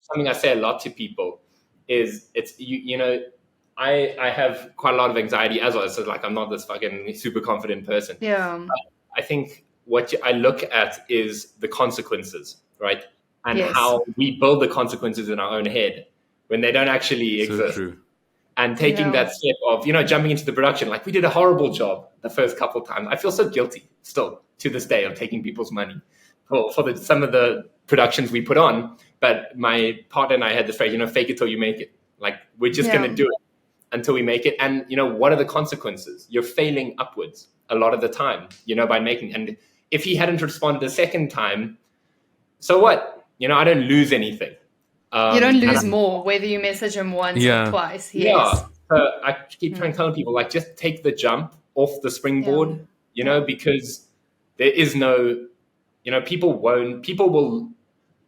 something I say a lot to people is I have quite a lot of anxiety as well. So like I'm not this fucking super confident person. Yeah. I think what I look at is the consequences, right? And Yes. how we build the consequences in our own head when they don't actually So exist. true. And taking that step of, jumping into the production, like we did a horrible job the first couple of times. I feel so guilty still to this day of taking people's money for some of the productions we put on. But my partner and I had this phrase, fake it till you make it. Like we're just going to do it until we make it. And, what are the consequences? You're failing upwards a lot of the time, by making. And if he hadn't responded the second time, so what? I don't lose anything. You don't lose more whether you message him once or twice. Yes. Yeah. I keep trying to tell people, like, just take the jump off the springboard, because there is no, people will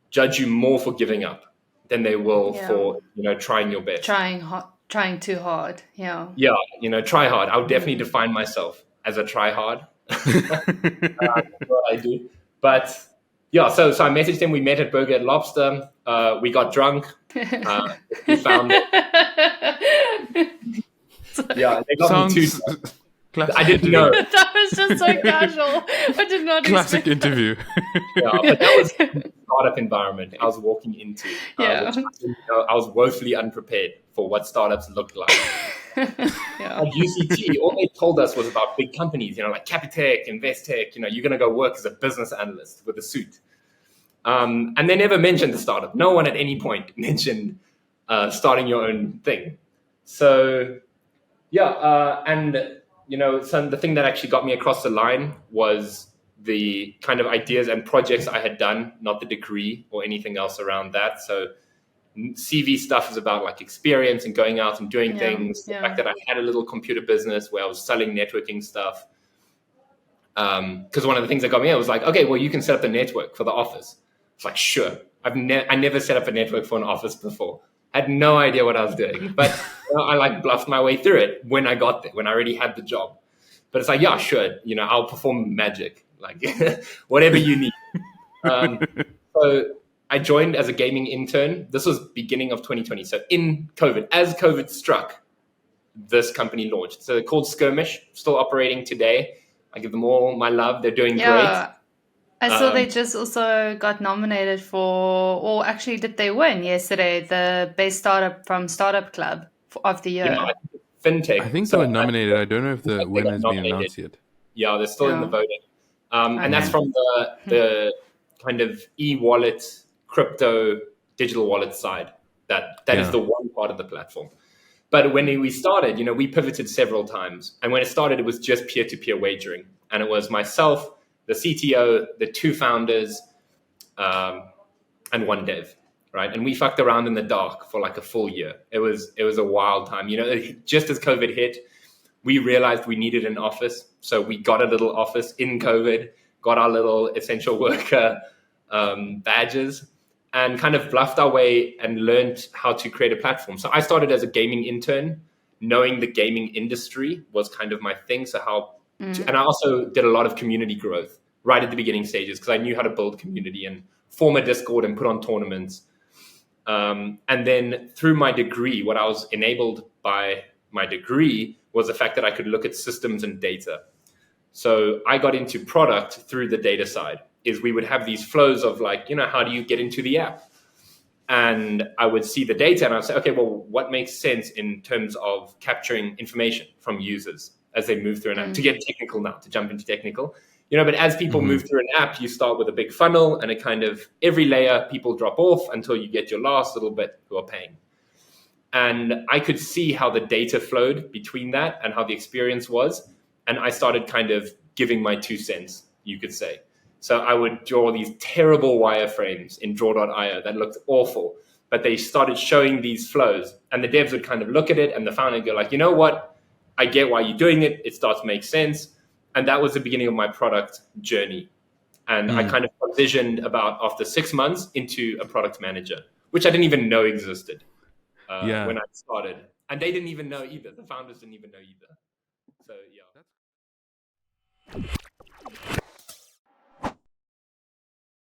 judge you more for giving up than they will for, trying your best. Trying too hard. Yeah. Yeah. Try hard. I would definitely define myself as a try hard. What I do. But yeah, so I messaged him. We met at Burger and Lobster. We got drunk. We found it. Yeah, they got me too. I didn't know. That was just so casual. I did not Classic interview. Yeah, but that was the startup environment I was walking into. Which, I was woefully unprepared for what startups looked like. At UCT, all they told us was about big companies, like Capitec, Investec, you're going to go work as a business analyst with a suit. And they never mentioned the startup. No one at any point mentioned starting your own thing. So, so the thing that actually got me across the line was the kind of ideas and projects I had done, not the degree or anything else around that. So CV stuff is about like experience and going out and doing things. The fact that I had a little computer business where I was selling networking stuff. Because one of the things that got me, I was like, okay, well, you can set up the network for the office. It's like, sure. I never set up a network for an office before. I had no idea what I was doing, but I like bluffed my way through it when I got there, when I already had the job. But it's like, yeah, sure. I'll perform magic, like whatever you need. So I joined as a gaming intern. This was beginning of 2020. So in COVID, as COVID struck, this company launched. So they're called Skirmish, still operating today. I give them all my love. They're doing great. I saw they just also got nominated for, or actually did they win yesterday, the best startup from Startup Club of the year. Fintech. I think they were nominated. I don't know if the winner has been announced yet. Yeah, they're still in the voting. And that's from the kind of e-wallet, crypto, digital wallet side. That is the one part of the platform. But when we started, we pivoted several times. And when it started, it was just peer-to-peer wagering. And it was myself, the CTO, the two founders, and one dev, right? And we fucked around in the dark for like a full year. It was a wild time. Just as COVID hit, we realized we needed an office. So we got a little office in COVID, got our little essential worker badges, and kind of bluffed our way and learned how to create a platform. So I started as a gaming intern, knowing the gaming industry was kind of my thing. So and I also did a lot of community growth right at the beginning stages because I knew how to build community and form a Discord and put on tournaments. And then through my degree, what I was enabled by my degree was the fact that I could look at systems and data. So I got into product through the data side. Is we would have these flows of like, how do you get into the app? And I would see the data and I'd say, okay, well, what makes sense in terms of capturing information from users as they move through an app? To get technical now, to jump into technical, but as people move through an app, you start with a big funnel and it kind of, every layer people drop off until you get your last little bit who are paying. And I could see how the data flowed between that and how the experience was. And I started kind of giving my 2 cents, you could say. So I would draw these terrible wireframes in draw.io that looked awful, but they started showing these flows and the devs would kind of look at it and the founder would go like, you know what? I get why you're doing it. It starts to make sense. And that was the beginning of my product journey. And I kind of transitioned about after 6 months into a product manager, which I didn't even know existed when I started. And they didn't even know either. The founders didn't even know either. So, yeah.